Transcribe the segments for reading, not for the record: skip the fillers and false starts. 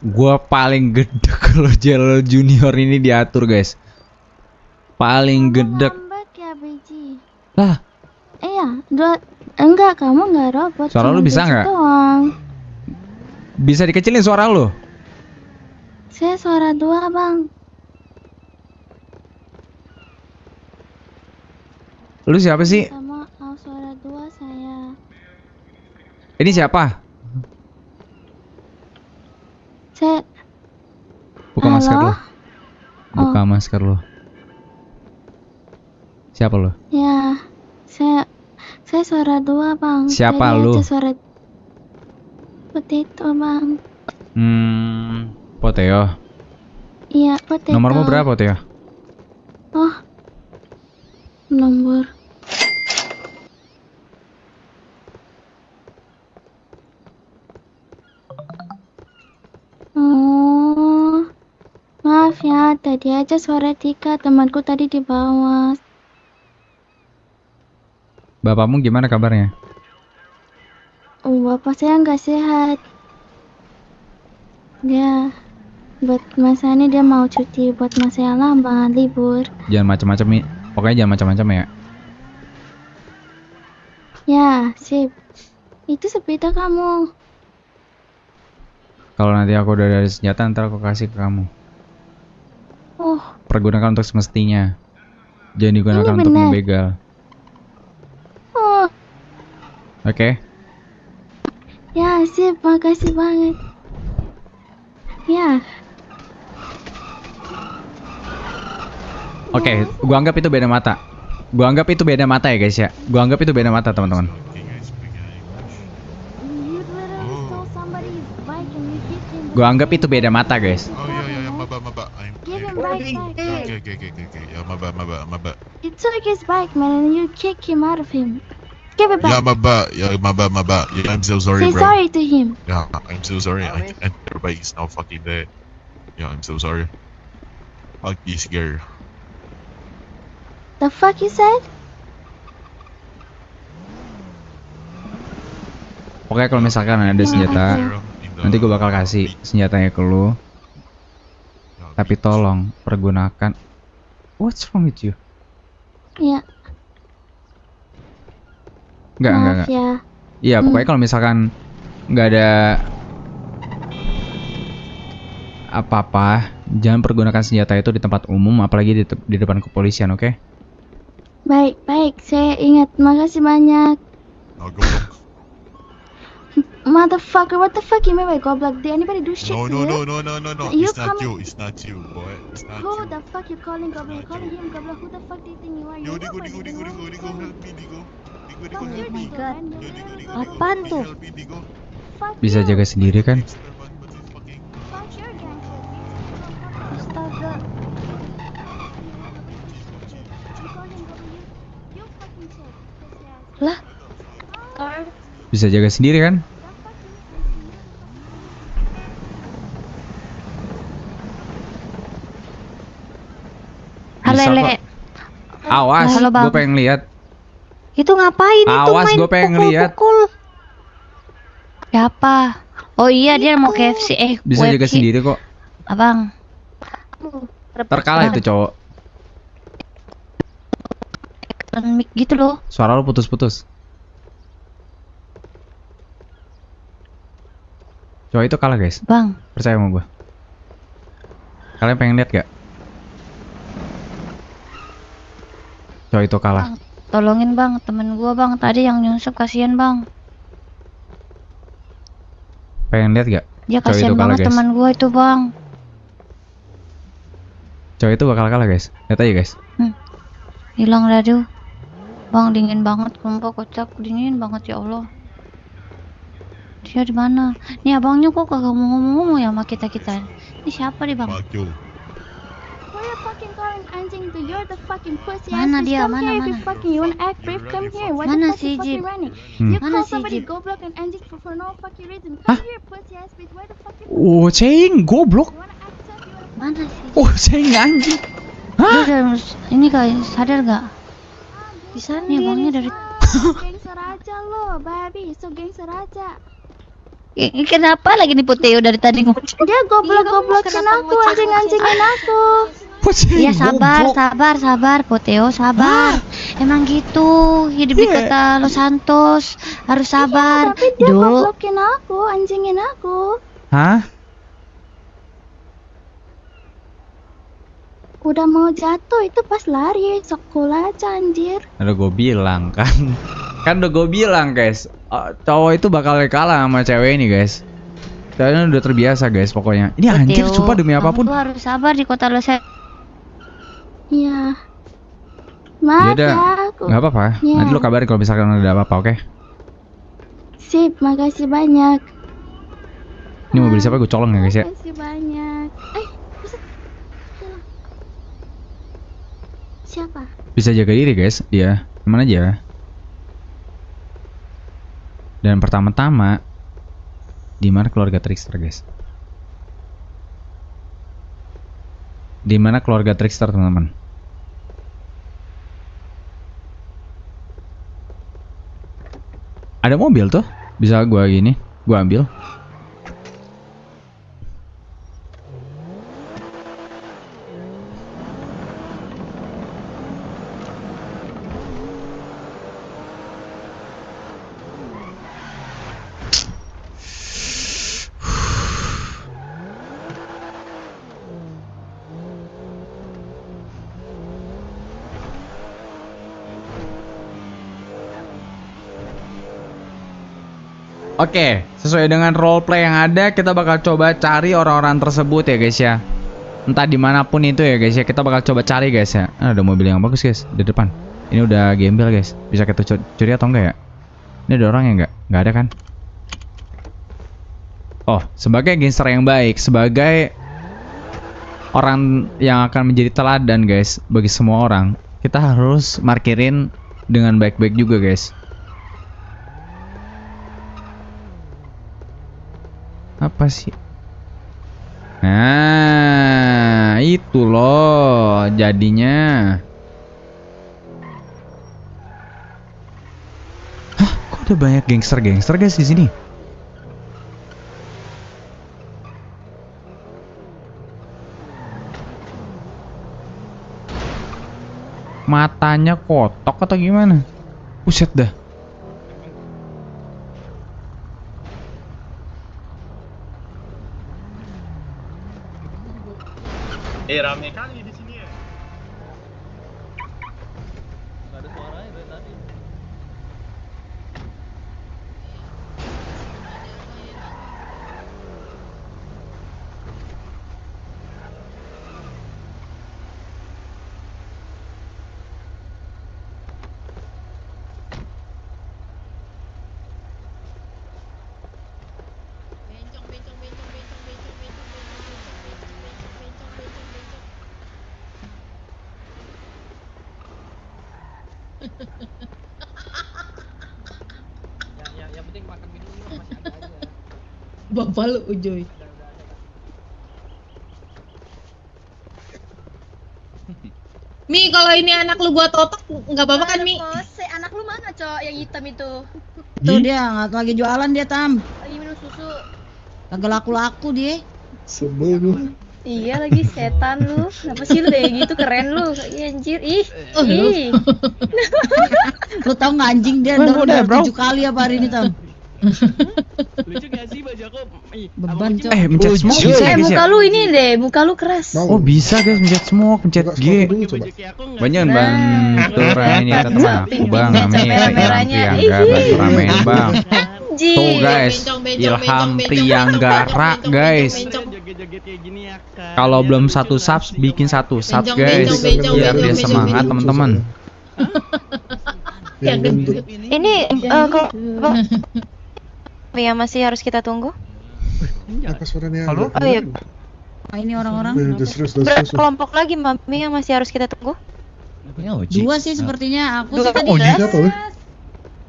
Gua paling gedek kalau Jello Junior ini diatur, guys. Paling gedek. Lambat ya, Beji. Lah, Iya, enggak, kamu enggak robot. suara lu cuma bisa Beji nggak? doang. Bisa dikecilin suara lu? Saya suara 2, Bang. Lu siapa sih? Sama suara 2 saya. Ini siapa? Saya Buka Halo? masker lu. Buka Oh. masker lu. Siapa lu? Ya, saya suara 2, Bang. Siapa Tadi lu? aja suara Potato, Bang. Poteo. Iya, Potato. Nomormu berapa, Poteo? Oh. Nomor. Oh. Maaf ya, tadi aja suara 3, temanku tadi di bawah. Bapakmu gimana kabarnya? Oh, bapak saya nggak sehat. Dia buat masa ini dia mau cuti buat masa yang lama, libur. Jangan macam-macam nih. Pokoknya jangan macam-macam ya. Ya, sip. Itu sepeda kamu. Kalau nanti aku udah dari senjata, ntar aku kasih ke kamu. Oh, Pergunakan untuk semestinya. Jangan digunakan Ini untuk benar. membegal. oh. Oke? Ya, sip. Makasih banget. Ya. Oke, gua anggap itu beda mata. Gua anggap itu beda mata ya, guys ya. Gua anggap itu beda mata, teman-teman. You literally stole somebody's bike and you hit him. Gua anggap itu beda mata, guys. Oh yeah, maba. Give him right back. Okay. Yeah, maba. You took his bike, man, and you kicked him out of him. Give it back. Yeah, maba. Yeah, I'm so sorry, Say bro. sorry to him. Yeah, I'm so sorry. And everybody's now fucking dead. Yeah, I'm so sorry. Fuck this girl. The fuck you said? Pokoknya kalau misalkan ada senjata, nanti gua bakal kasih senjatanya ke lu. Tapi tolong pergunakan. What's wrong with you? Ya, Enggak. maaf ya. Iya, pokoknya kalau misalkan nggak ada apa-apa, jangan pergunakan senjata itu di tempat umum, apalagi di depan kepolisian, oke? Baik, saya ingat. Makasih banyak. Now go look. Motherfucker, what the fuck you mean by goblok? Did anybody do shit No. to you? You It's not coming- you. It's not you, boy. It's not Who you. the fuck you calling goblok? You're calling him goblok. Who the fuck do you think you are? Yo, You Digo, nobody, Digo, you know? help me, Digo. Fuck Help you, me. Digo, man. Yo, Digo, Apaan tuh? help me, Digo. Fuck Bisa you. jaga sendiri kan? Fuck your gangster. Astaga. You call him goblok. You fucking shit. Lah, Bisa jaga sendiri kan? halo Bisa Lele. kok. Awas, Halo, Bang. gue pengen lihat. Itu ngapain itu Awas, main gua pengen ngeliat. pukul-pukul? Siapa? Oh iya, dia mau KFC. Bisa jaga WFC. sendiri kok. Abang. Terkalah itu cowok. Mic gitu loh. Suara lu putus-putus. Cowok itu kalah, guys. Bang, Percaya sama gue. Kalian pengen lihat gak? Cowok itu kalah. Bang, tolongin bang, temen gua bang, tadi yang nyusup, kasihan bang. Pengen lihat gak? Dia Cowok kasihan itu kalah, banget guys. teman gua itu bang. Cowok itu bakal kalah, guys. Lihat aja, guys. Hilang radio. Bang, dingin banget, sumpah kocak, dingin banget ya Allah. Dia di mana? Nih abangnya kok kagak mau ngomong-ngomong ya sama kita-kita. Ini siapa nih bang? Fuck you. Why you fucking calling anjing to? You're the fucking pussy Mana ass bitch. dia? Come Mana, here if you mana? fucking you wanna act brave. Come here. Why Mana the fuck si you fucking Jeep? running? Hmm. You Mana call si somebody Jeep? goblok and anjing for no fucking reason. Hah? Come here, pussy ass bitch. Why the fuck you? Oh, ceng, goblok. You wanna act tough? You wanna Mana sih? Oh, ceng anjing. Dia Hah? udah ini kali sadar gak? di Nih abangnya dari gangster aja lo, babi. So gangster aja. Kenapa lagi nih Puteo dari tadi ngomong? Dia goblok-goblokin aku, anjing-anjingin aku. Iya sabar Puteo sabar. Emang gitu hidup di kota Los Santos harus sabar. Tapi dia Dulu goblokin aku, anjingin aku. Hah? Udah mau jatuh itu pas lari, sekolah aja anjir. Udah gue bilang kan. Kan udah gue bilang guys, cowok itu bakal kalah sama cewek ini guys. Kalian udah terbiasa guys pokoknya. Ini anjir Puteo, sumpah demi kamu apapun. tuh harus sabar di kota Los Santos. Iya. Maaf Yaudah, ya aku. nggak apa-apa. Iya. Nanti lu kabarin kalau misalkan ada apa-apa, oke? Sip, makasih banyak. Ini mobil siapa gue colong ya guys ya? Makasih banyak. Buset. Hilang. Siapa? Bisa jaga diri guys, dia kemana aja. Dan pertama-tama, di mana keluarga Trickster guys? Di mana keluarga Trickster teman-teman? Ada mobil tuh, bisa gua gini, gua ambil. Oke, sesuai dengan roleplay yang ada, kita bakal coba cari orang-orang tersebut ya guys ya. Entah dimanapun itu ya guys ya, kita bakal coba cari guys ya. Ada mobil yang bagus guys di depan. Ini udah gembel guys. Bisa kita curi atau enggak ya? Ini ada orang ya enggak? Enggak ada kan? Oh, sebagai gangster yang baik, sebagai orang yang akan menjadi teladan guys bagi semua orang, kita harus markirin dengan baik-baik juga guys. Apa sih? Nah, itu loh jadinya. Hah, kok ada banyak gangster-gangster guys di sini? Matanya kotok atau gimana? Buset dah. Rame kali di sini ya. Nggak ada suaranya dari tadi. Yang penting makan minum masih ada aja. Bapak lu Ujoy. Mi, kalau ini anak lu buat otak nggak apa-apa kan Mi? Anak lu mana cowok yang hitam itu? Tuh dia nggak lagi jualan dia Tam. Lagi minum susu. Kagak laku-laku dia. Iya lagi setan lu. Kenapa sih lu kayak gitu, keren lu. Iya anjir. Ih. Ih. Lu tau nggak anjing dia udah 7 kali apa hari ini Tam? Lucu gak sih Bang Jakob? Beban cok. Mencet smoke bisa guys Muka ya? lu ini deh, muka lu keras. Oh bisa guys, mencet smoke, mencet G. Banyak bantu ini teman aku bang, namanya Ilham Priangga, bantu ramein bang. Tuh guys, Ilham Prianggara guys. Kalau belum 1 subs, bikin 1 subs guys, biar dia semangat teman-teman. Ini kok yang masih harus kita tunggu? Apa suaranya? Halo? Oh iya. Nah, ini orang-orang. Terus. Berapa kelompok lagi Mami yang masih harus kita tunggu? 2 sih sepertinya. Aku sih tadi. Oji siapa lu?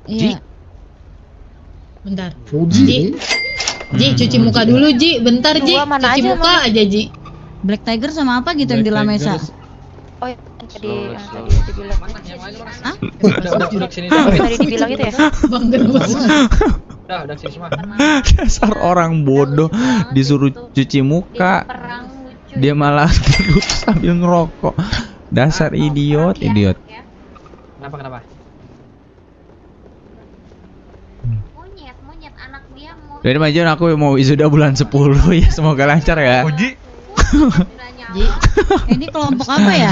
Iya. Bentar. Oji. Ji, cuci muka dulu Ji. Bentar Ji. Dua mana Cuci aja, muka Mami? aja Ji. Black Tiger sama apa gitu yang di Lamesa? Oh yang tadi dibilang. Hah? Tadi dibilang itu ya? Bang Gerus. Udah sini semua. Dasar orang bodoh disuruh cuci muka, Perang lucu. dia malah duduk sambil ngerokok. Dasar idiot. Kenapa? Monyet anak dia mau Dari Majon aku mau wisuda bulan 10 ya, semoga lancar ya. Uji. Ji, ini kelompok apa ya?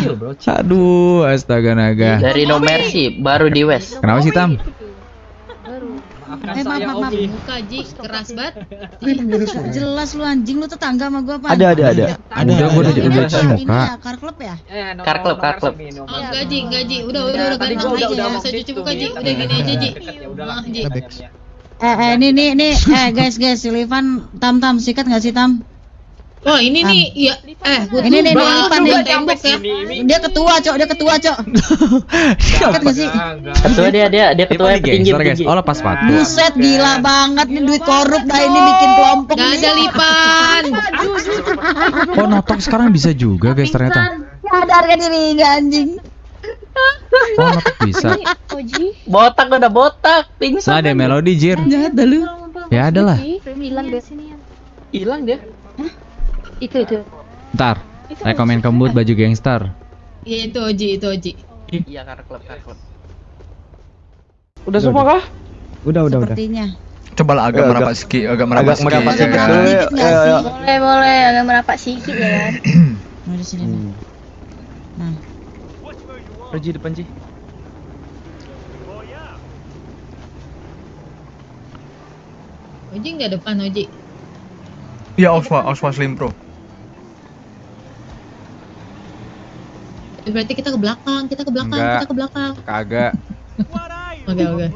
Aduh, astaga naga. Dari No Mercy, baru di West. Kenapa sih Tam? Maafkan saya Maaf. Obi. Muka Ji, keras banget. Jelas lu anjing, lu tetangga sama gua apa? Ada. Udah gua udah Ini cuci apa? Ini muka. ya, car club ya? Car club. Oh, gaji. Udah Tadi gampang gua aja udah ya. mau Saya cuci gitu, muka Ji, Bi. udah gini aja Ji. Ya udah lah. Ji. Bex. Ini guys, si Livan, Tam, sikat nggak sih Tam? Oh ini Tam. nih, ya Ini nih Livan nih. tembok ya. Dia ketua, Cok. Sikat nggak sih? Ketua dia ketua Dia petinggi. gangster guys. Oh, lepas sepatu. Buset, gila banget nih duit korup dah ini bikin kelompok Gak nih. ada Lipan. Oh, notok sekarang bisa juga guys ternyata. Sadarkan diri nggak anjing. Oh, notok bisa. Botak udah botak, Nah, pingsan. ada melodi jir. Jahat dah lu. Ya ada lah. Hilang deh sini. Hilang dia. Itu. Ntar, rekomen kembut baju gangster. Iya itu Oji. Iya, car club. Udah semua kah? Udah. Sepertinya. Cobalah agak merapat sedikit, Agak merapat Sedikit sedikit. nggak sih? Boleh agak merapat sedikit ya kan. Mau di sini nih. Nah, Ji depan Ji. Oji nggak depan Oji. Ya, Oswa Slim Pro. Berarti kita ke belakang. Enggak. Kagak. Oke.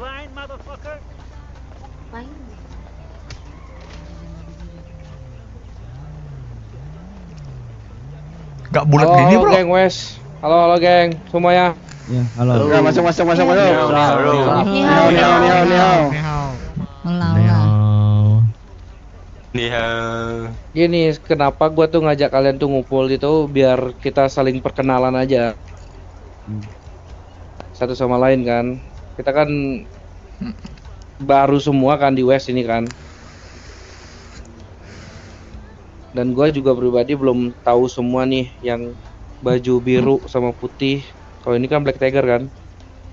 Gak bulat gini, Bro. Geng Wes. Halo geng semuanya. Ya, halo. Udah masuk. Gini, kenapa gua tuh ngajak kalian tuh ngumpul itu biar kita saling perkenalan aja. Satu sama lain kan. Kita kan baru semua kan di West ini kan. Dan gua juga pribadi belum tahu semua nih yang baju biru sama putih. Kalau ini kan Black Tiger kan?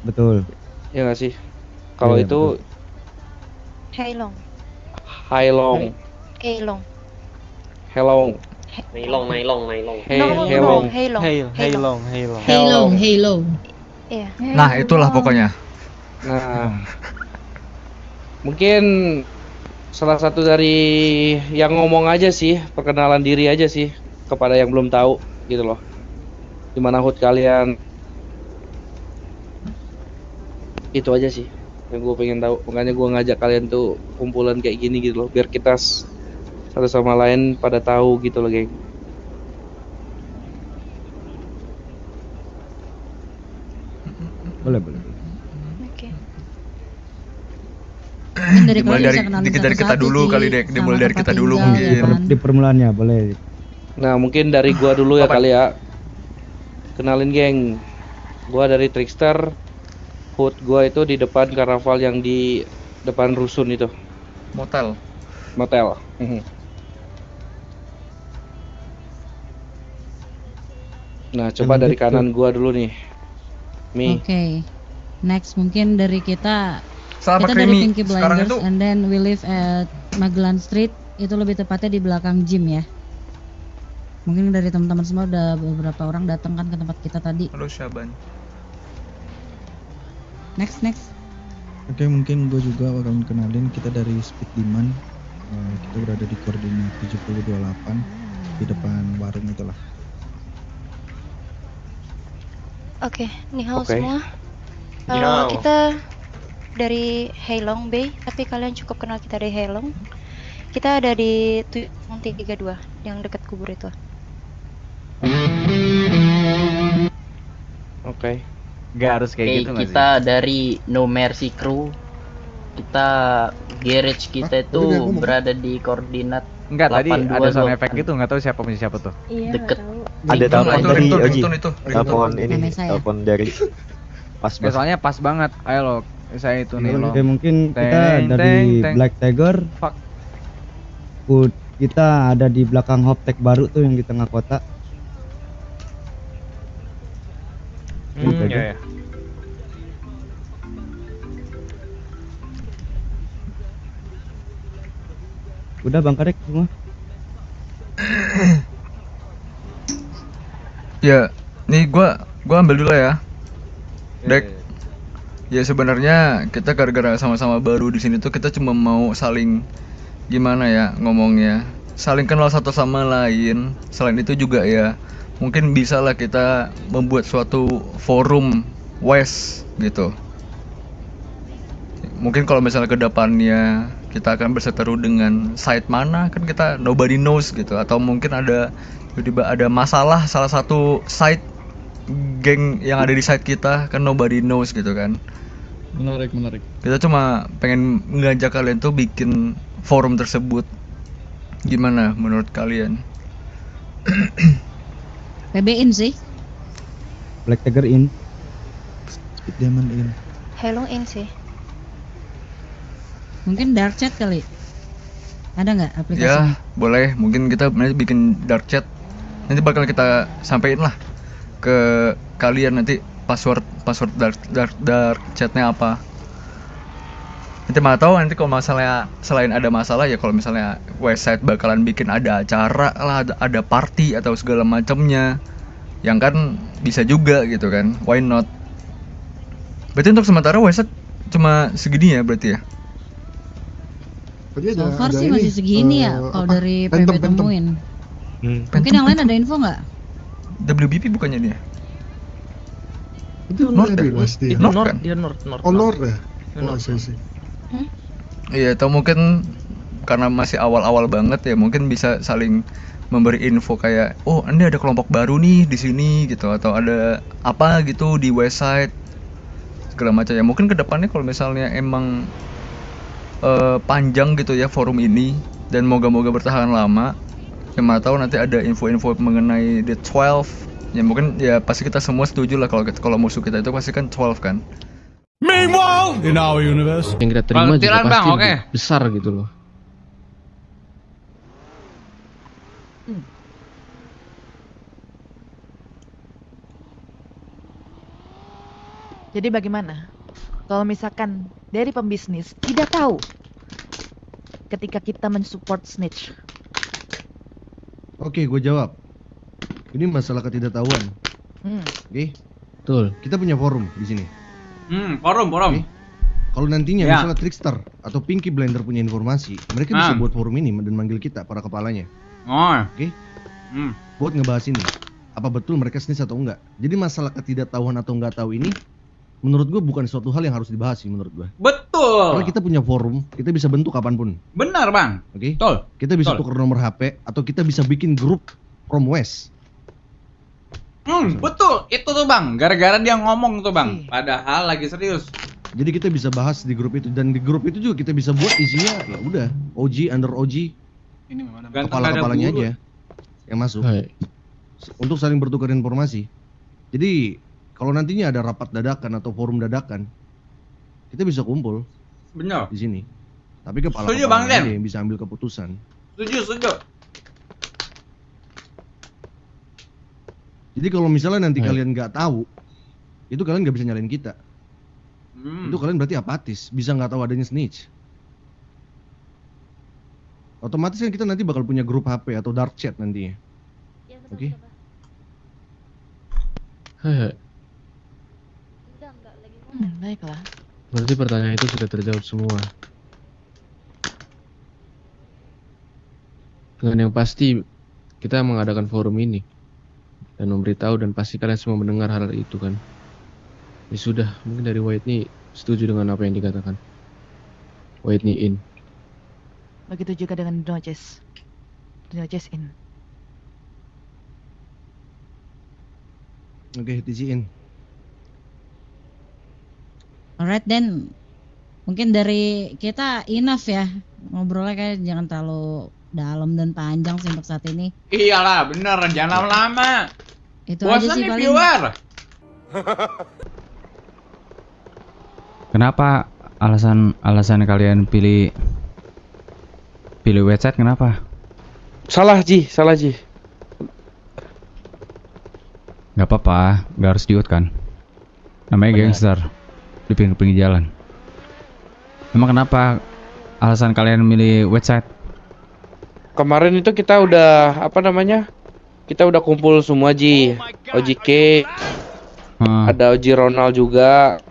Betul. Ya nggak sih? Kalau Iya, itu Hailong. Hailong. Hailong. Helong. Nailong. Hello. Iya. Nah, itulah pokoknya. Nah, mungkin salah satu dari yang ngomong aja sih, perkenalan diri aja sih kepada yang belum tahu gitu loh. Gimana HUD kalian? Itu aja sih yang gue pengen tahu. Makanya gue ngajak kalian tuh kumpulan kayak gini gitu loh, biar kita satu sama lain pada tahu gitu loh, geng. Boleh. Oke. Dimulai dari kita dulu kali dek. Dimulai dari kita dulu mungkin. Di permulaannya boleh. Nah, mungkin dari gua dulu ya kali ya. Kenalin, geng. Gua dari Trickster. HUD gua itu di depan karnaval yang di depan rusun itu. Motel. Nah, coba dari kanan gua dulu nih. Mi. Oke. Next mungkin dari kita Sama dari Krimi. Pinky Sekarang Blinders itu and then we live at Magelan Street. Itu lebih tepatnya di belakang gym ya. Mungkin dari teman-teman semua udah beberapa orang datang kan ke tempat kita tadi. Halo Syaban. Next. Oke, mungkin gue juga akan kenalin, kita dari Speed Demand. Kita berada di koordinat 7028 di depan warung itulah. Oke, ni hao Oke. semua. Ni hao. Kita dari Hailong Bay, tapi kalian cukup kenal kita dari Hailong. Kita ada di 32 yang dekat kubur itu. Oke. Gak harus kayak Oke, gitu nggak kita dari No Mercy Crew. Kita garage kita itu Udah, aku mau. berada di koordinat sih? Enggak, tadi ada 822. sound effect gitu, nggak tahu siapa punya siapa tuh. Iya, Deket. Ada telepon Itu, dari itu, Oji. itu. Telepon ini, Nenek saya. telepon dari pas Ya, soalnya pas banget. Ayo lo, Saya itu nih lo. Oke, mungkin kita Teng, dari teng. Black Tiger. Fuck. Kita ada di belakang Hoptech baru tuh yang di tengah kota. Gitu aja. Ya. Udah Bang Karek semua? Ya, nih gua ambil dulu ya. Dek. Ya sebenarnya kita gara-gara sama-sama baru di sini tuh kita cuma mau saling gimana ya ngomongnya, saling kenal satu sama lain. Selain itu juga ya mungkin bisa lah kita membuat suatu forum West gitu. Mungkin kalau misalnya ke depannya kita akan berseteru dengan site mana kan kita nobody knows gitu, atau mungkin ada tiba-tiba ada masalah salah satu site geng yang ada di site kita kan nobody knows gitu kan. Menarik. Kita cuma pengen ngajak kalian tuh bikin forum tersebut. Gimana menurut kalian? PB-in sih. Black Tiger in. Speed Diamond in. Hello in sih. Mungkin dark chat kali. Ada nggak aplikasi? Ya, boleh. Mungkin kita nanti bikin dark chat. Nanti bakal kita sampein lah ke kalian nanti password dark chatnya apa. Nanti mau tahu nanti kalau masalah selain ada masalah ya kalau misalnya website bakalan bikin ada acara lah, ada party atau segala macamnya, yang kan bisa juga gitu kan. Why not? Berarti untuk sementara website cuma segini ya berarti ya? So far sih masih segini ya kalau dari PB temuin. Mungkin yang lain ada info nggak? WBP bukannya dia? Itu North di ya? West dia. North kan? Dia North. Oh, North ya? Oh, North. sih. Iya, atau mungkin karena masih awal-awal banget ya, mungkin bisa saling memberi info kayak, oh ini ada kelompok baru nih di sini gitu, atau ada apa gitu di website segala macam ya. Mungkin kedepannya kalau misalnya emang panjang gitu ya forum ini dan moga-moga bertahan lama, yang mana tahu nanti ada info-info mengenai The 12. Ya mungkin ya pasti kita semua setuju lah kalau musuh kita itu pasti kan 12 kan. Meanwhile, in our universe, yang kita terima juga Bang, pasti oke. besar gitu loh. Jadi bagaimana kalau misalkan dari pembisnis tidak tahu ketika kita mensupport snitch? Oke, gue jawab. Ini masalah ketidaktahuan. Oke. Betul. Kita punya forum di sini. Forum. Kalau nantinya Ya. misalnya Trickster atau Pinky Blender punya informasi, mereka bisa buat forum ini dan manggil kita para kepalanya. Oke. Buat ngebahas ini. Apa betul mereka snitch atau enggak? Jadi masalah ketidaktahuan atau enggak tahu ini menurut gue bukan suatu hal yang harus dibahas sih menurut gue. Betul. Karena kita punya forum, kita bisa bentuk kapanpun. Benar bang. Oke. Betul. Kita bisa Betul. tukar nomor HP atau kita bisa bikin grup from West. Betul. Itu tuh bang. Gara-gara dia ngomong tuh bang. Padahal lagi serius. Jadi kita bisa bahas di grup itu, dan di grup itu juga kita bisa buat isinya ya udah OG under OG. Ini Kepala-kepalanya aja yang masuk. Untuk saling bertukar informasi. Jadi kalau nantinya ada rapat dadakan atau forum dadakan, kita bisa kumpul Benar. di sini. Tapi kepala Setuju, Bang Den. aja yang bisa ambil keputusan. Setuju. Jadi kalau misalnya nanti kalian nggak tahu, itu kalian nggak bisa nyalain kita. Itu kalian berarti apatis, bisa nggak tahu adanya snitch. Otomatis kan kita nanti bakal punya grup HP atau dark chat nantinya. Oke? Baiklah. Berarti pertanyaan itu sudah terjawab semua. Dengan yang pasti kita mengadakan forum ini dan memberitahu, dan pasti kalian semua mendengar hal itu kan. Ya sudah, mungkin dari White nih setuju dengan apa yang dikatakan. White nih in. Begitu juga dengan Noches. Noches in. Oke, TC-in. Alright then, mungkin dari kita enough ya, ngobrolnya kayak jangan terlalu dalam dan panjang sih untuk saat ini. Iyalah bener. Jangan lama-lama. Itu aja Bosan sih nih paling. viewer. Kenapa alasan kalian pilih website kenapa? Salah Ji. Gak apa-apa, gak harus diut kan. Namanya gangster di pinggir-pinggir jalan. Emang kenapa alasan kalian milih website? Kemarin itu kita udah kita udah kumpul semua Ji. OJK, ada Oji Ronald juga.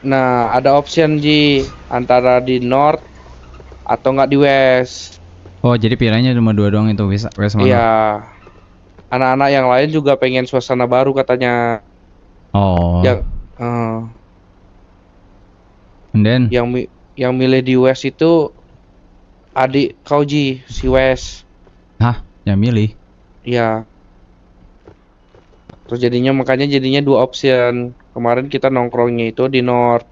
Nah, ada option Ji antara di North atau nggak di West. Oh, jadi pilihannya cuma 2 doang itu, West mana? Iya. Anak-anak yang lain juga pengen suasana baru katanya. Oh. Yang And then? Yang milih di West itu adik kau Ji, si West. Hah? Yang milih? Iya. Terus makanya jadinya 2 option. Kemarin kita nongkrongnya itu di North.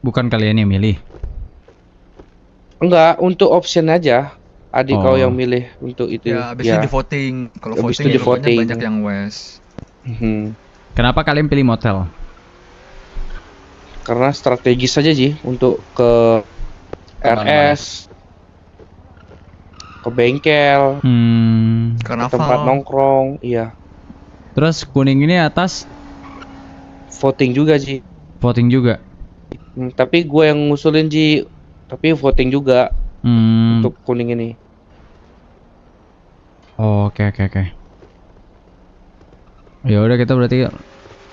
Bukan kalian yang milih? Enggak, untuk option aja. Adik kau yang milih untuk itu. Ya, abis itu di voting. Kalau Abis voting itu di voting. banyak yang West. Kenapa kalian pilih motel? Karena strategis aja Ji untuk ke RS, ke bengkel, ke tempat nongkrong, iya. Terus kuning ini atas? Voting juga Ji. Voting juga? Tapi gue yang ngusulin Ji, tapi voting juga untuk kuning ini. Oke. Ya udah, kita berarti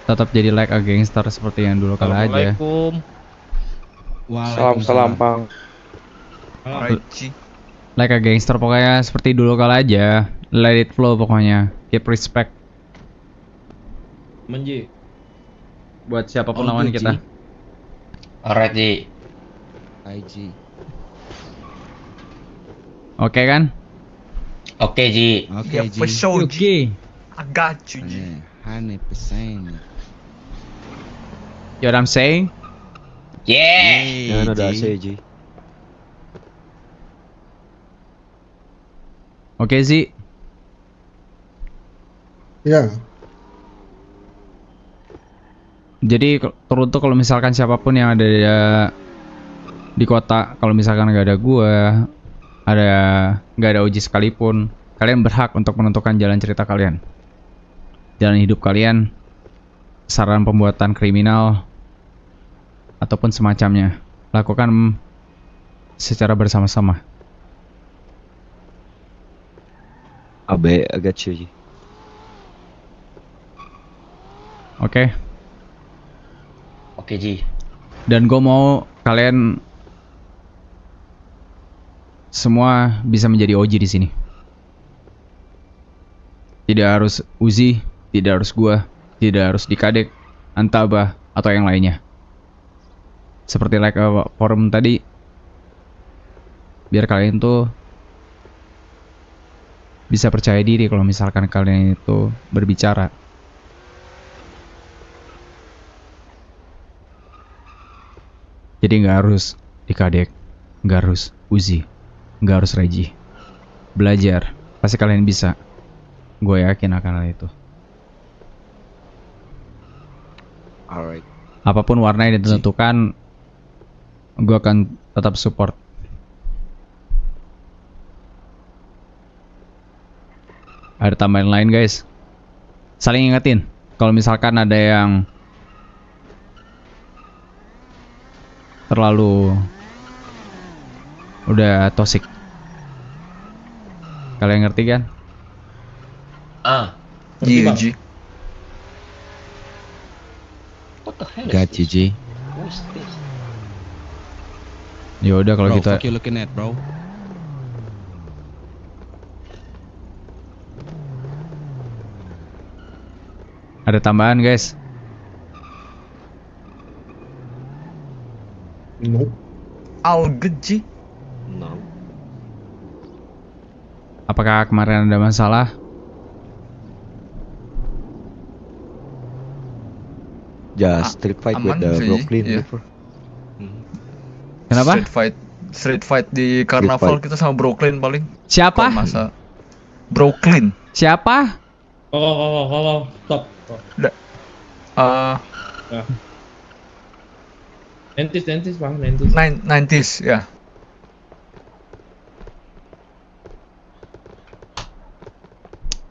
tetap jadi like a gangster seperti yang dulu kala aja. Salam Pang. Like a gangster pokoknya seperti dulu kala aja. Let it flow pokoknya. Keep respect. Menji. Buat siapapun lawan kita. Alright Ji. IG. Oke kan? Oke Ji. Oke, Ji. For sure, Ji. I got you, Ji. 100%. You know what I'm saying? Yeah. Jangan ada AC, Ji. Oke, Zi. Ya. Jadi teruntuk kalau misalkan siapapun yang ada di kota, kalau misalkan nggak ada gua, nggak ada Oji sekalipun, kalian berhak untuk menentukan jalan cerita kalian, jalan hidup kalian, saran pembuatan kriminal ataupun semacamnya. Lakukan secara bersama-sama. Abe, I got you, Ji. Oke. Oke Ji. Dan gue mau kalian semua bisa menjadi Oji di sini. Tidak harus Uzi, tidak harus gua, tidak harus Dikadek, Antaba, atau yang lainnya. Seperti like forum tadi, biar kalian tuh bisa percaya diri kalau misalkan kalian itu berbicara. Jadi nggak harus Dikadek, nggak harus Uzi, nggak harus Reji. Belajar, pasti kalian bisa. Gue yakin akan hal itu. Alright. Apapun warna yang ditentukan, gue akan tetap support. Ada tambahan lain guys. Saling ingetin. Kalau misalkan ada yang terlalu udah toxic, kalian ngerti kan? Iya Ji. Got you, Ji. Ya udah kalau gitu. Fuck you looking at, bro? Ada tambahan guys? No. All good Ji. No. Apakah kemarin ada masalah? Just street fight with Aman the sih, Brooklyn iya. River. Kenapa? Street fight di karnaval fight. kita sama Brooklyn paling. Siapa? Kalau masa Brooklyn. Siapa? Oh, stop. 90s Bang, 90s. 90s ya.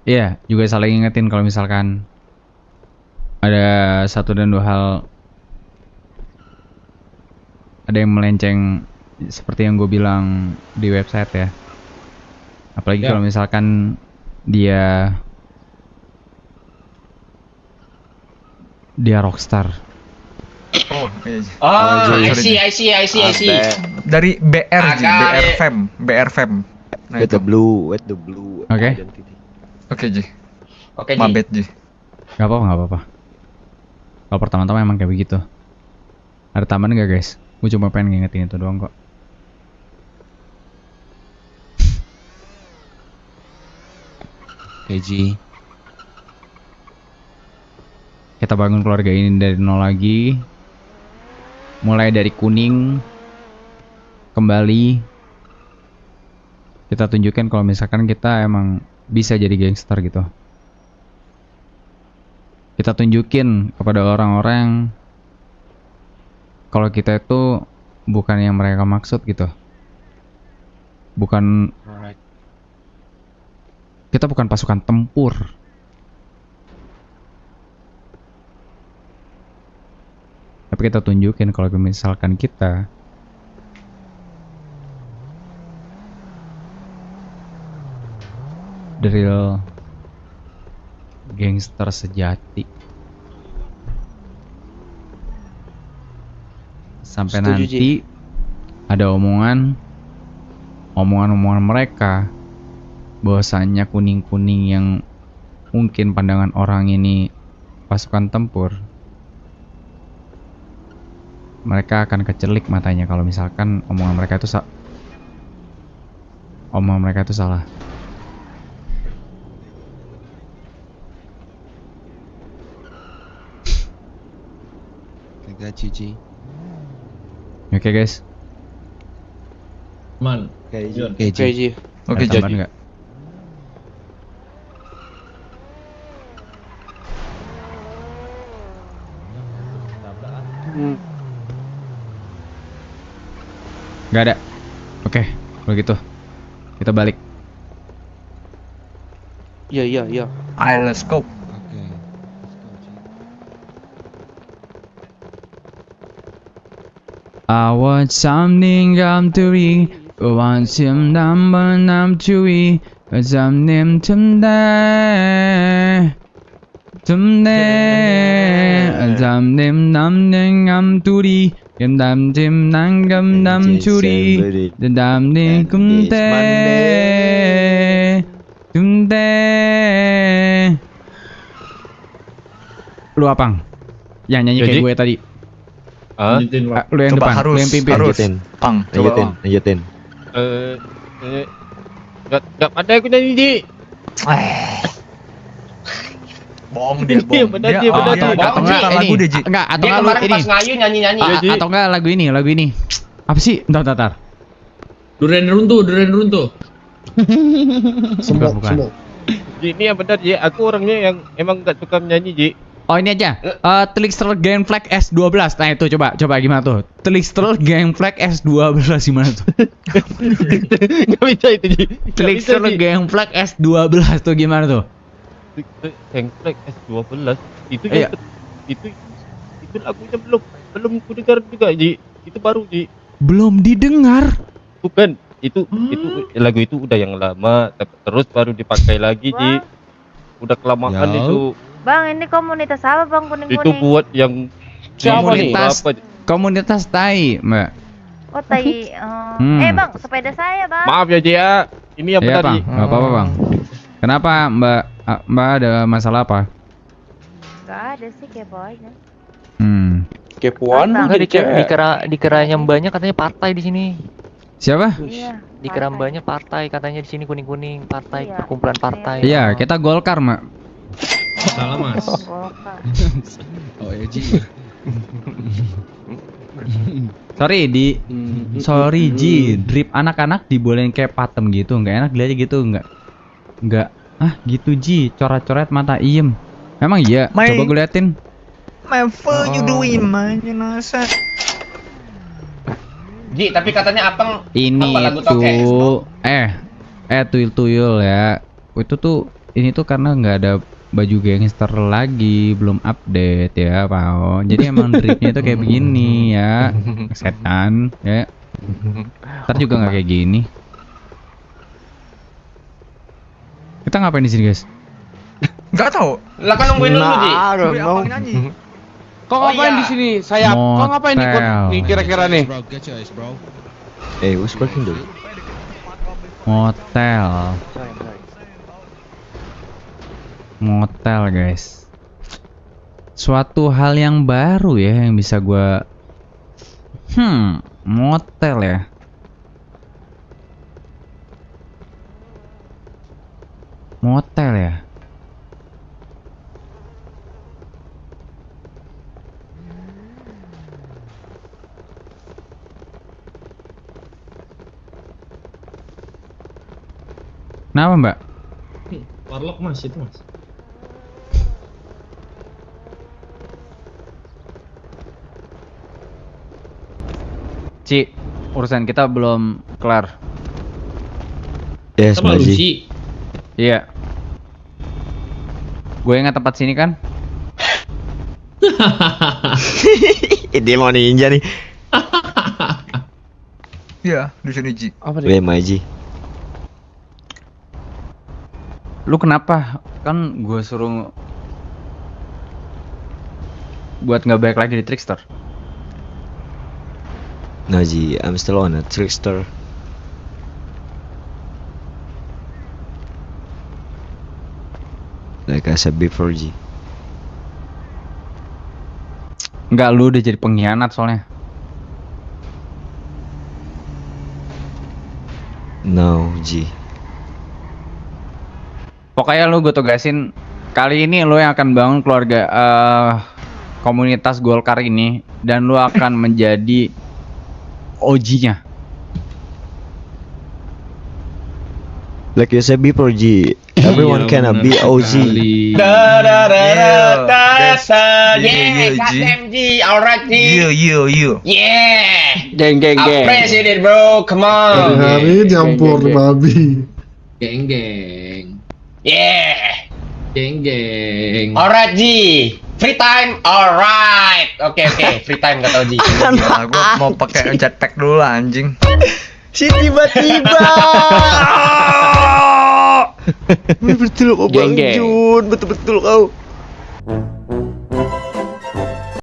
Iya, juga saling ingetin kalau misalkan ada satu dan dua hal, ada yang melenceng seperti yang gue bilang di website ya. Apalagi Ya. kalau misalkan dia rockstar. Oh, iya. Oh, I Sorry, see. Dari BR Ji, BR Fem. Nah, With itu. the blue Oke. identity. Oke, Ji. Oke, Ji. Mabet, Ji. Gak apa-apa. Kalau pertama-tama emang kayak begitu. Ada taman gak guys? Gue cuma pengen ngingetin itu doang kok. Oke, Ji. Kita bangun keluarga ini dari nol lagi. Mulai dari kuning kembali. Kita tunjukin kalau misalkan kita emang bisa jadi gangster gitu. Kita tunjukin kepada orang-orang kalau kita itu bukan yang mereka maksud gitu. Bukan, kita bukan pasukan tempur. Tapi kita tunjukin kalau misalkan kita the real gangster sejati. Sampai Setuju, nanti Ji. ada omongan mereka bahwasannya kuning-kuning yang mungkin pandangan orang ini pasukan tempur, mereka akan kecelik matanya kalau misalkan omongan mereka itu salah. Got you, Ji. Oke guys. Man. Oke, Ji. Yun. Oke, Ji. Oke, Ada Ji. tambahan nggak? Nggak ada. Oke, kalau gitu kita balik. Iya. Ayo, let's go. I want something come to me. I want some number number to me. Something someday. Something number to me. Gam tim nang gam dam churi, dam ni kumte, kumte. Lu apang? Yang nyanyi kayak Jadi? gue tadi. Lanjutin, Pak. Lu yang Coba depan, harus, lu yang pimpin. harus. Lanjutin. Pang, coba Pang. Lanjutin. Gak ada aku nyanyi, Ji. Bohong dia, bohong. Bener, Ji, bener, Ji. Atau enggak lagu deh, Ji. Enggak, atau Dia enggak lu kemarin ini. pas ngayu nyanyi-nyanyi. Atau enggak lagu ini. Apa sih? Bentar. Duren runtuh. Bukan. Ji, ini yang benar, Ji. Aku orangnya yang emang gak suka menyanyi, Ji. Oh ini aja, Telixter Gang Flag S12. Nah itu coba gimana tuh? Telixter Gang Flag S12 gimana tuh? Gak bisa itu, Ji. Telixter Gang Flag S12 tuh gimana tuh? Gang Flag S12 itu Iya. itu lagunya belum ku dengar juga, Ji. Itu baru, Ji. Belum didengar. Bukan, itu lagu itu udah yang lama, terus baru dipakai lagi, Ji. Udah kelamaan Ya. itu. Bang, ini komunitas apa Bang kuning-kuning? Itu buat yang Siapa nih? Komunitas tai, Mbak. Oh, tai. Bang, sepeda saya, Bang. Maaf ya, Ji ya. Ini yang Iya, benar, Bang. Ji. Enggak apa-apa, Bang. Kenapa, Mbak? Mbak ada masalah apa? Gak ada sih, kepo aja. Kepuan lu jadi cewek. Dikiranya mbaknya katanya partai di sini. Siapa? Iya. Dikira mbaknya partai katanya di sini kuning-kuning partai Iya. perkumpulan partai. Iya, kita Golkar, Mak. Salah, Mas. Golkar. Oh ya, Ji. Sorry Ji, drip anak-anak dibolehin kayak patem gitu, nggak enak dilihat gitu, nggak gitu Ji, coret-coret mata iem. Memang iya, coba gue liatin. My phone you doing man, you know, Ji, tapi katanya Apeng Ini apa lagu toke? tuyul ya. Itu tuh ini tuh karena nggak ada baju gangster lagi, belum update ya, Pao. Jadi emang dripnya tuh kayak begini ya, setan ya. Ntar juga nggak kayak gini. Kita ngapain di sini, guys? Nggak tahu. Lah kan nungguin lu, Ji. Nungguin Apang nyanyi. Kok ngapain di sini? Saya kok ngapain ikut nih kira-kira nih? Who's working dude? Motel guys. Suatu hal yang baru ya yang bisa gua motel ya. Motel ya. Kenapa, Mbak? Warlock Mas, itu Mas. Ci, urusan kita belum kelar. Yes, Sama lu, Maji. Ci. Iya. Gue ingat tempat sini kan? Dia mau ninja nih. Iya, di sini Ji. Apa Weh, Maji. Lu kenapa? Kan gue suruh buat nggak baik lagi di Trickster. No, Ji, I'm still on a trickster. Like I said before, Ji. Nggak, lu udah jadi pengkhianat soalnya. No, Ji. Pokoknya lu gue tugasin kali ini lu yang akan bangun keluarga komunitas Golkar ini dan lu akan menjadi OG-nya. Like you said before, Ji. Everyone cannot be OG. KSMG, alright Ji. You. Yeah. Geng. Appreciate it, bro. Come on. Hari campur babi. Geng. Yeah. Geng. Alright Ji. Free time, alright. Oke. Free time gak tau Ji. Nah, gue mau pakai jetpack dulu anjing. Si tiba-tiba. Betul kau Bang Jun, betul-betul kau.